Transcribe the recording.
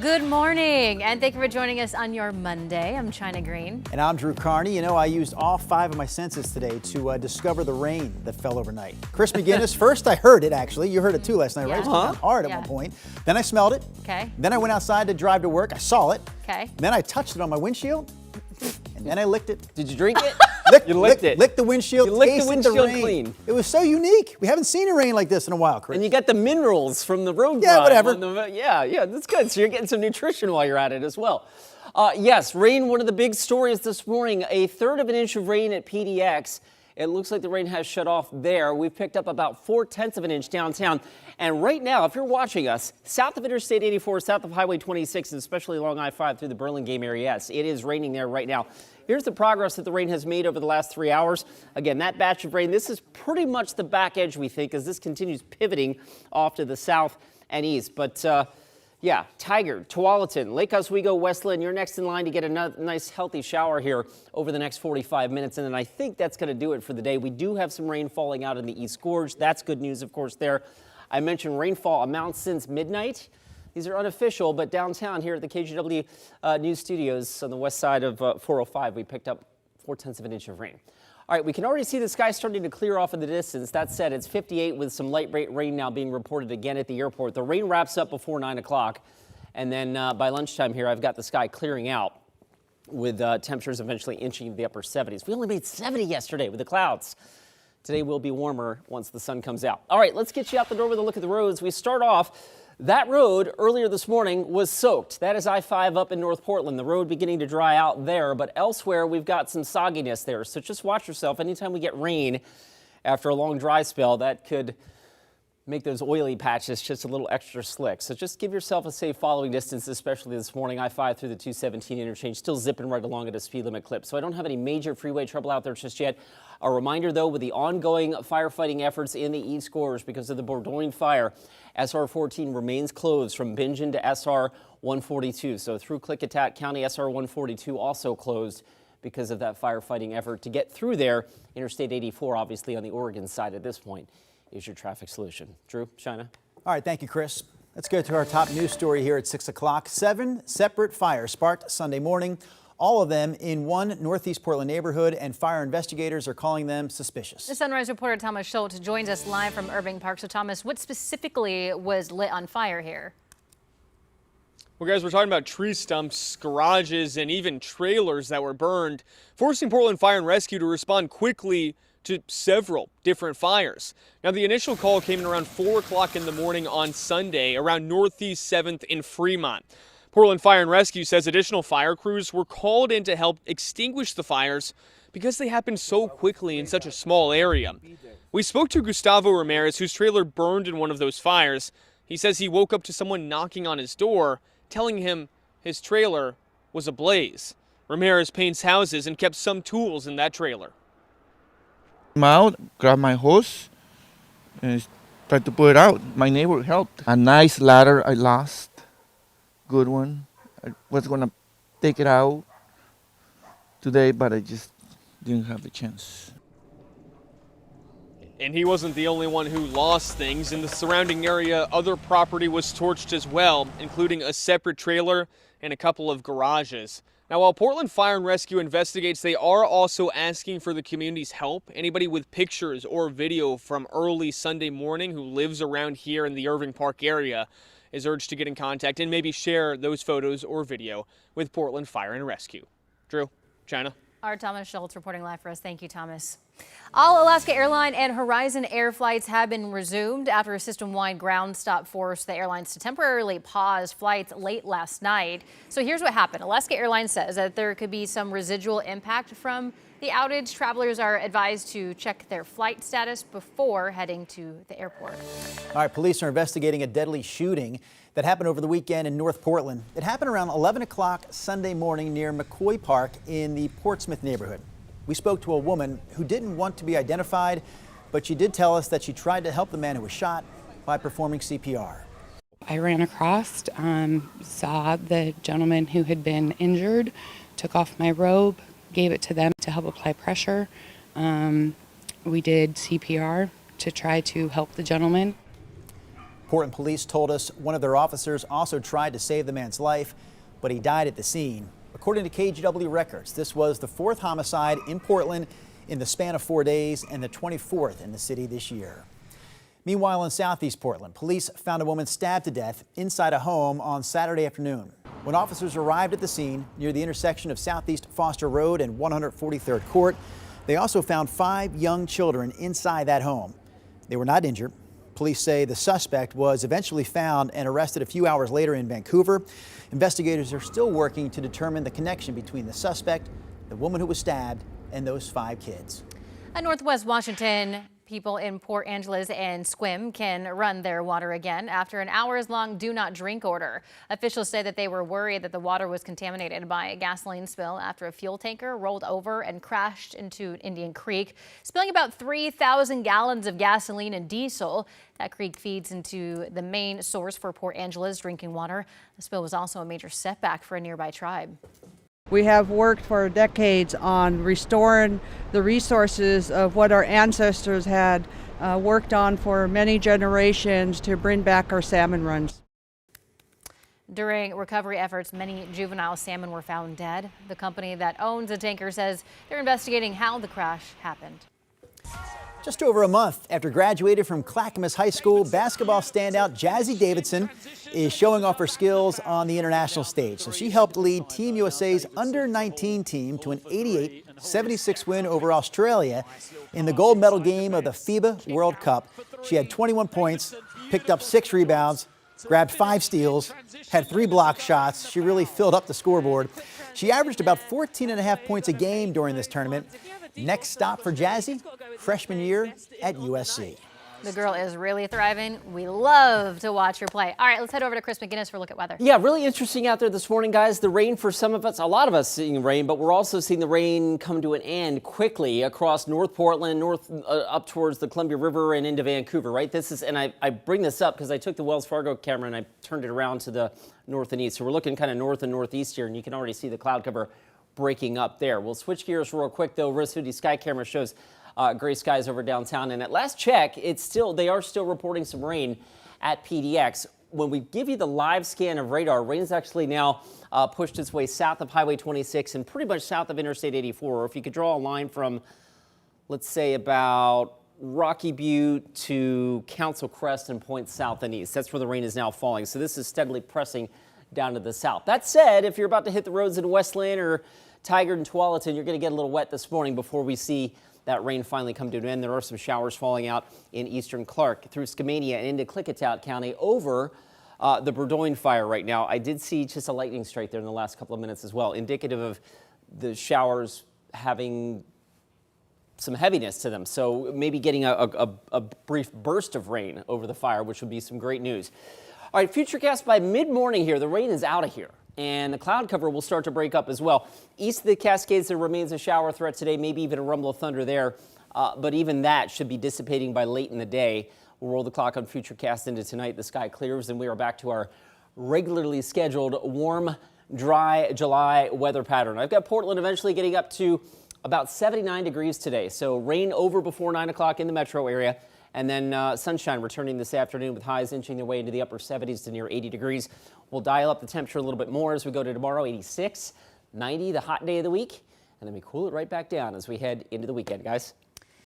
Good morning, and thank you for joining us on your Monday. I'm China Green. And I'm Drew Carney. You know, I used all 5 of my senses today to discover the rain that fell overnight. Chris McGinnis, first I heard it actually. You heard it too last night, right? It was hard at one point. Then I smelled it. Okay. Then I went outside to drive to work. I saw it. Okay. Then I touched it on my windshield. And then I licked it. Did you drink it? Licked the windshield. You licked the tasted windshield rain. clean. It was so unique. We haven't seen a rain like this in a while, Chris. And you got the minerals from the road Yeah, drive whatever. on the- yeah, that's good. So you're getting some nutrition while you're at it as well. Yes, rain, one of the big stories this morning. A third of an inch of rain at PDX. It looks like the rain has shut off there. We've picked up about 4/10 of an inch downtown. And right now, if you're watching us, south of Interstate 84, south of Highway 26, and especially along I-5 through the Burlingame area, yes, it is raining there right now. Here's the progress that the rain has made over the last 3 hours. Again, that batch of rain, this is pretty much the back edge, we think, as this continues pivoting off to the south and east. But yeah, Tiger, Tualatin, Lake Oswego, Westland, you're next in line to get a nice healthy shower here over the next 45 minutes. And then I think that's going to do it for the day. We do have some rain falling out in the East Gorge. That's good news, of course, there. I mentioned rainfall amounts since midnight. These are unofficial, but downtown here at the KGW News Studios on the west side of 405, we picked up 4/10 of an inch of rain. All right, we can already see the sky starting to clear off in the distance. That said, it's 58 with some light rain now being reported again at the airport. The rain wraps up before 9 o'clock, and then by lunchtime here, I've got the sky clearing out with temperatures eventually inching the upper 70s. We only made 70 yesterday with the clouds. Today will be warmer once the sun comes out. All right, let's get you out the door with a look at the roads. We start off. That road earlier this morning was soaked. That is I-5 up in North Portland. The road beginning to dry out there, but elsewhere we've got some sogginess there. So just watch yourself. Anytime we get rain after a long dry spell, that could make those oily patches just a little extra slick. So just give yourself a safe following distance, especially this morning. I-5 through the 217 interchange, still zipping right along at a speed limit clip. So I don't have any major freeway trouble out there just yet. A reminder, though, with the ongoing firefighting efforts in the East Gorge because of the Bourdogne fire, SR 14 remains closed from Bingen to SR 142. So through Klickitat County, SR 142 also closed because of that firefighting effort. To get through there, Interstate 84, obviously on the Oregon side at this point, is your traffic solution. Drew, China. All right, thank you, Chris. Let's go to our top news story here at 6 o'clock. 7 separate fires sparked Sunday morning, all of them in one Northeast Portland neighborhood, and fire investigators are calling them suspicious. The Sunrise reporter Thomas Schultz joins us live from Irving Park. So, Thomas, what specifically was lit on fire here? Well, guys, we're talking about tree stumps, garages, and even trailers that were burned, forcing Portland Fire and Rescue to respond quickly to several different fires. Now, the initial call came in around 4 o'clock in the morning on Sunday around Northeast 7th in Fremont. Portland Fire and Rescue says additional fire crews were called in to help extinguish the fires because they happened so quickly in such a small area. We spoke to Gustavo Ramirez, whose trailer burned in one of those fires. He says he woke up to someone knocking on his door, telling him his trailer was ablaze. Ramirez paints houses and kept some tools in that trailer. I'm out, grabbed my hose, and tried to put it out. My neighbor helped. A nice ladder I lost. Good one. I was gonna take it out today, but I just didn't have the chance. And he wasn't the only one who lost things. In the surrounding area, other property was torched as well, including a separate trailer and a couple of garages. Now, while Portland Fire and Rescue investigates, they are also asking for the community's help. Anybody with pictures or video from early Sunday morning who lives around here in the Irving Park area is urged to get in contact and maybe share those photos or video with Portland Fire and Rescue. Drew, China. Our Thomas Schultz reporting live for us. Thank you, Thomas. All Alaska Airlines and Horizon Air flights have been resumed after a system-wide ground stop forced the airlines to temporarily pause flights late last night. So here's what happened. Alaska Airlines says that there could be some residual impact from the outage. Travelers are advised to check their flight status before heading to the airport. All right, police are investigating a deadly shooting that happened over the weekend in North Portland. It happened around 11 o'clock Sunday morning near McCoy Park in the Portsmouth neighborhood. We spoke to a woman who didn't want to be identified, but she did tell us that she tried to help the man who was shot by performing CPR. I ran across, saw the gentleman who had been injured, took off my robe, gave it to them to help apply pressure. We did CPR to try to help the gentleman. Portland police told us one of their officers also tried to save the man's life, but he died at the scene. According to KGW records, this was the 4th homicide in Portland in the span of 4 days and the 24th in the city this year. Meanwhile, in Southeast Portland, police found a woman stabbed to death inside a home on Saturday afternoon. When officers arrived at the scene near the intersection of Southeast Foster Road and 143rd Court, they also found 5 young children inside that home. They were not injured. Police say the suspect was eventually found and arrested a few hours later in Vancouver. Investigators are still working to determine the connection between the suspect, the woman who was stabbed, and those 5 kids. In Northwest Washington, people in Port Angeles and Sequim can run their water again after an hours-long do not drink order. Officials say that they were worried that the water was contaminated by a gasoline spill after a fuel tanker rolled over and crashed into Indian Creek, spilling about 3,000 gallons of gasoline and diesel. That creek feeds into the main source for Port Angeles drinking water. The spill was also a major setback for a nearby tribe. We have worked for decades on restoring the resources of what our ancestors had worked on for many generations to bring back our salmon runs. During recovery efforts, many juvenile salmon were found dead. The company that owns the tanker says they're investigating how the crash happened. Just over a month after graduating from Clackamas High School, basketball standout Jazzy Davidson is showing off her skills on the international stage. So she helped lead Team USA's under-19 team to an 88-76 win over Australia in the gold medal game of the FIBA World Cup. She had 21 points, picked up 6 rebounds, grabbed 5 steals, had 3 block shots. She really filled up the scoreboard. She averaged about 14.5 points a game during this tournament. Next stop for Jazzy, freshman year at USC. The girl is really thriving. We love to watch her play. All right, let's head over to Chris McGinnis for a look at weather. Yeah, really interesting out there this morning, guys. The rain for some of us, a lot of us seeing rain, but we're also seeing the rain come to an end quickly across North Portland, up towards the Columbia River and into Vancouver, right? This is, and I bring this up because I took the Wells Fargo camera and I turned it around to the north and east. So we're looking kind of north and northeast here, and you can already see the cloud cover breaking up there. We'll switch gears real quick, though. Risuti Sky Camera shows gray skies over downtown, and at last check, they are still reporting some rain at PDX. When we give you the live scan of radar, rain's actually now pushed its way south of Highway 26 and pretty much south of Interstate 84. Or if you could draw a line from, let's say, about Rocky Butte to Council Crest and points south and east. That's where the rain is now falling. So this is steadily pressing down to the south. That said, if you're about to hit the roads in Westland or Tigard and Tualatin, you're going to get a little wet this morning before we see that rain finally come to an end. There are some showers falling out in eastern Clark through Skamania and into Klickitat County over the Burdoyne fire right now. I did see just a lightning strike there in the last couple of minutes as well, indicative of the showers having some heaviness to them. So maybe getting a brief burst of rain over the fire, which would be some great news. All right, futurecast by mid-morning here. The rain is out of here, and the cloud cover will start to break up as well. East of the Cascades, there remains a shower threat today, maybe even a rumble of thunder there, but even that should be dissipating by late in the day. We'll roll the clock on futurecast into tonight. The sky clears, and we are back to our regularly scheduled warm, dry July weather pattern. I've got Portland eventually getting up to about 79 degrees today, so rain over before 9 o'clock in the metro area. And then sunshine returning this afternoon with highs inching their way into the upper 70s to near 80 degrees. We'll dial up the temperature a little bit more as we go to tomorrow, 86, 90, the hot day of the week. And then we cool it right back down as we head into the weekend, guys.